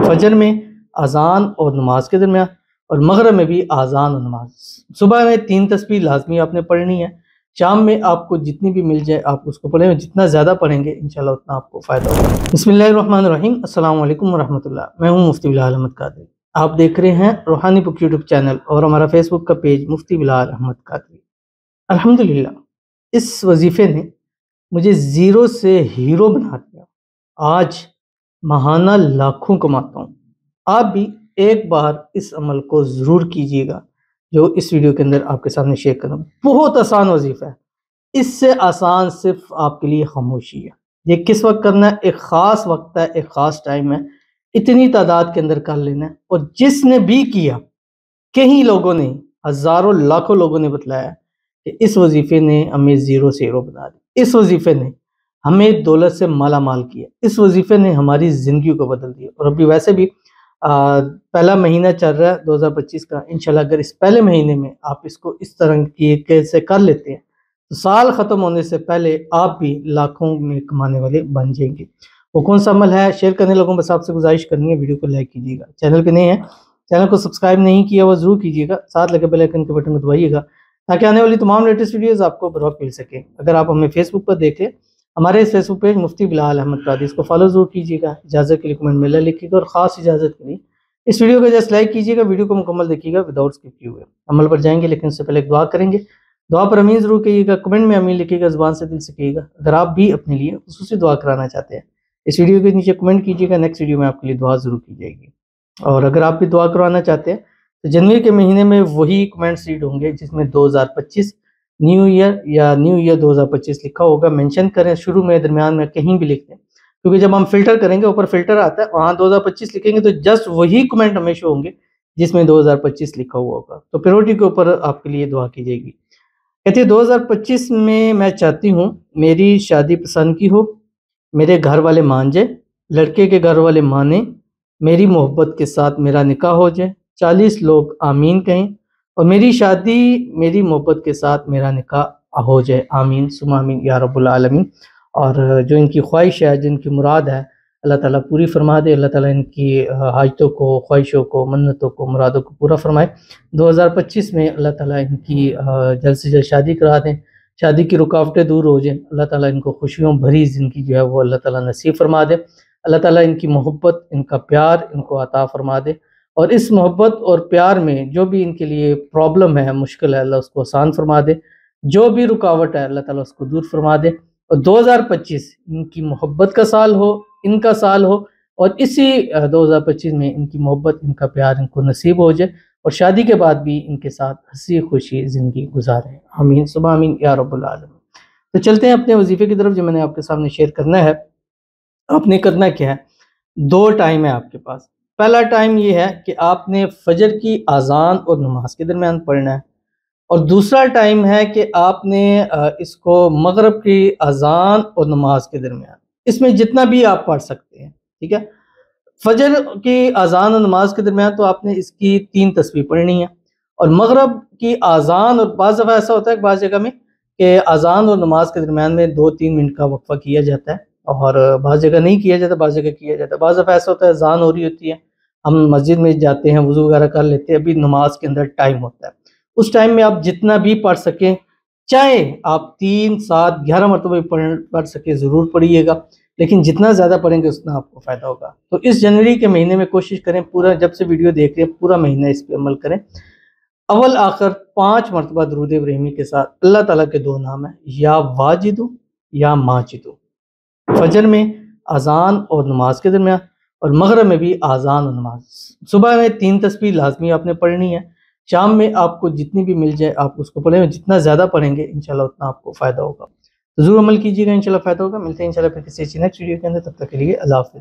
فجر میں اذان اور نماز کے درمیان، اور مغرب میں بھی اذان اور نماز۔ صبح میں 3 تسبیح لازمی آپ نے پڑھنی ہے، شام میں آپ کو جتنی بھی مل جائے آپ اس کو پڑھیں، جتنا زیادہ پڑھیں گے انشاءاللہ اتنا آپ کو فائدہ ہوگا۔ بسم اللہ الرحمن الرحیم۔ السلام علیکم ورحمۃ اللہ۔ میں ہوں مفتی بلال احمد قادری۔ آپ دیکھ رہے ہیں روحانی بک یوٹیوب چینل اور ہمارا فیس بک کا پیج مفتی بلال احمد قادری۔ الحمدللہ اس وظیفے نے مجھے زیرو سے ہیرو بنا دیا۔ آج ماہانہ لاکھوں کماتا ہوں۔ آپ بھی ایک بار اس عمل کو ضرور کیجیے گا جو اس ویڈیو کے اندر آپ کے سامنے شیئر کروں۔ بہت آسان وظیفہ ہے، اس سے آسان صرف آپ کے لیے خاموشی ہے۔ یہ کس وقت کرنا ہے؟ ایک خاص وقت ہے، ایک خاص ٹائم ہے، اتنی تعداد کے اندر کر لینا ہے۔ اور جس نے بھی کیا، کئی لوگوں نے، ہزاروں لاکھوں لوگوں نے بتلایا کہ اس وظیفے نے ہمیں زیرو سے ہیرو بنا دیا، اس وظیفے نے ہمیں دولت سے مالا مال کیا، اس وظیفے نے ہماری زندگی کو بدل دیا۔ اور ابھی ویسے بھی پہلا مہینہ چل رہا ہے 2025 کا، انشاءاللہ اگر اس پہلے مہینے میں آپ اس کو اس طرح کی سے کر لیتے ہیں تو سال ختم ہونے سے پہلے آپ بھی لاکھوں میں کمانے والے بن جائیں گے۔ وہ کون سا عمل ہے شیئر کرنے لوگوں، بس آپ سے گزارش کرنی ہے ویڈیو کو لائک کیجیے گا، چینل پہ نہیں ہے چینل کو سبسکرائب نہیں کیا وہ ضرور کیجیے گا، ساتھ لگے بیل آئیکن کے بٹن کو دبائیے گا تاکہ آنے والی تمام لیٹسٹ ویڈیوز آپ کو بروقت مل سکے۔ اگر آپ ہمیں فیس بک پر دیکھیں، ہمارے اس فیس بک پیج مفتی بلال احمد قادری، اس کو فالو ضرور کیجیے گا، اجازت کے لیے کمنٹ میں لکھیے گا، اور خاص اجازت کے لیے اس ویڈیو کو جسٹ لائک کیجیے گا، ویڈیو کو مکمل دیکھیے گا وداؤٹ اسکپ کیے ہوئے۔ عمل پر جائیں گے لیکن اس سے پہلے ایک دعا کریں گے، دعا پر امین ضرور کہیے گا، کمنٹ میں امین لکھیے گا، زبان سے دل سے کہیے گا۔ اگر آپ بھی اپنے لیے خصوصی دعا کرانا چاہتے ہیں اس ویڈیو کے نیچے کمنٹ کیجیے گا، نیکسٹ ویڈیو میں آپ کے لیے دعا ضرور کی جائے گی۔ اور اگر آپ بھی دعا کروانا چاہتے ہیں تو جنوری کے مہینے میں وہی کمنٹس ریڈ ہوں گے جس میں 2025 نیو ایئر یا نیو ایئر 2025 لکھا ہوگا، مینشن کریں، شروع میں درمیان میں کہیں بھی لکھ دیں، کیونکہ جب ہم فلٹر کریں گے اوپر فلٹر آتا ہے، وہاں 2025 لکھیں گے تو جسٹ وہی کمنٹ ہمیشہ ہوں گے جس میں 2025 لکھا ہوا ہوگا۔ تو پریورٹی کے اوپر آپ کے لیے دعا کی جائے گی۔ کہتے ہیں 2025 میں چاہتی ہوں میری شادی پسند کی ہو، میرے گھر والے مان جائے، لڑکے کے گھر والے مانیں، میری محبت کے ساتھ میرا نکاح ہو جائے، 40 لوگ آمین کہیں، اور میری شادی میری محبت کے ساتھ میرا نکاح ہو جائے، آمین ثم آمین یا رب العالمین۔ اور جو ان کی خواہش ہے، جن کی مراد ہے، اللہ تعالیٰ پوری فرما دے، اللہ تعالیٰ ان کی حاجتوں کو، خواہشوں کو، منتوں کو، مرادوں کو پورا فرمائے۔ 2025 میں اللہ تعالیٰ ان کی جلد سے جلد شادی کرا دیں، شادی کی رکاوٹیں دور ہو جائیں، اللہ تعالیٰ ان کو خوشیوں بھری زندگی جو ہے وہ اللہ تعالیٰ نصیب فرما دے، اللہ تعالیٰ ان کی محبت، ان کا پیار ان کو عطا فرما دے، اور اس محبت اور پیار میں جو بھی ان کے لیے پرابلم ہے، مشکل ہے، اللہ اس کو آسان فرما دے، جو بھی رکاوٹ ہے اللہ تعالیٰ اس کو دور فرما دے، اور 2025 ان کی محبت کا سال ہو، ان کا سال ہو، اور اسی 2025 میں ان کی محبت، ان کا پیار ان کو نصیب ہو جائے، اور شادی کے بعد بھی ان کے ساتھ ہنسی خوشی زندگی گزاریں، آمین ثم آمین یا رب العالمین۔ تو چلتے ہیں اپنے وظیفے کی طرف جو میں نے آپ کے سامنے شیئر کرنا ہے۔ آپ نے کرنا کیا ہے؟ 2 ٹائم ہے آپ کے پاس۔ پہلا ٹائم یہ ہے کہ آپ نے فجر کی اذان اور نماز کے درمیان پڑھنا ہے، اور دوسرا ٹائم ہے کہ آپ نے اس کو مغرب کی اذان اور نماز کے درمیان، اس میں جتنا بھی آپ پڑھ سکتے ہیں، ٹھیک ہے۔ فجر کی اذان اور نماز کے درمیان تو آپ نے اس کی 3 تسبیح پڑھنی ہے، اور مغرب کی اذان، اور بعض دفعہ ایسا ہوتا ہے کہ بعض جگہ میں کہ اذان اور نماز کے درمیان میں 2-3 منٹ کا وقفہ کیا جاتا ہے، اور بعض جگہ نہیں کیا جاتا، بعض جگہ کیا جاتا ہے۔ بعض دفعہ ایسا ہوتا ہے اذان ہو رہی ہوتی ہے، ہم مسجد میں جاتے ہیں، وضو وغیرہ کر لیتے ہیں، ابھی نماز کے اندر ٹائم ہوتا ہے، اس ٹائم میں آپ جتنا بھی پڑھ سکیں، چاہے آپ 3، 7، 11 مرتبہ پڑھ سکیں ضرور پڑھیے گا، لیکن جتنا زیادہ پڑھیں گے اتنا آپ کو فائدہ ہوگا۔ تو اس جنوری کے مہینے میں کوشش کریں، پورا جب سے ویڈیو دیکھ رہے ہیں پورا مہینہ اس پہ عمل کریں، اول آخر 5 مرتبہ درود ابراہیمی کے ساتھ۔ اللہ تعالیٰ کے 2 نام ہیں، یا واجدو یا ماجدو۔ فجر میں اذان اور نماز کے درمیان، اور مغرب میں بھی اذان اور نماز۔ صبح میں 3 تسبیح لازمی آپ نے پڑھنی ہے، شام میں آپ کو جتنی بھی مل جائے آپ اس کو پڑھیں، جتنا زیادہ پڑھیں گے انشاءاللہ اتنا آپ کو فائدہ ہوگا۔ ضرور عمل کیجیے گا، انشاءاللہ فائدہ ہوگا۔ ملتے ہیں انشاءاللہ پھر کسی نیکسٹ ویڈیو کے اندر، تب تک کے لیے اللہ حافظ۔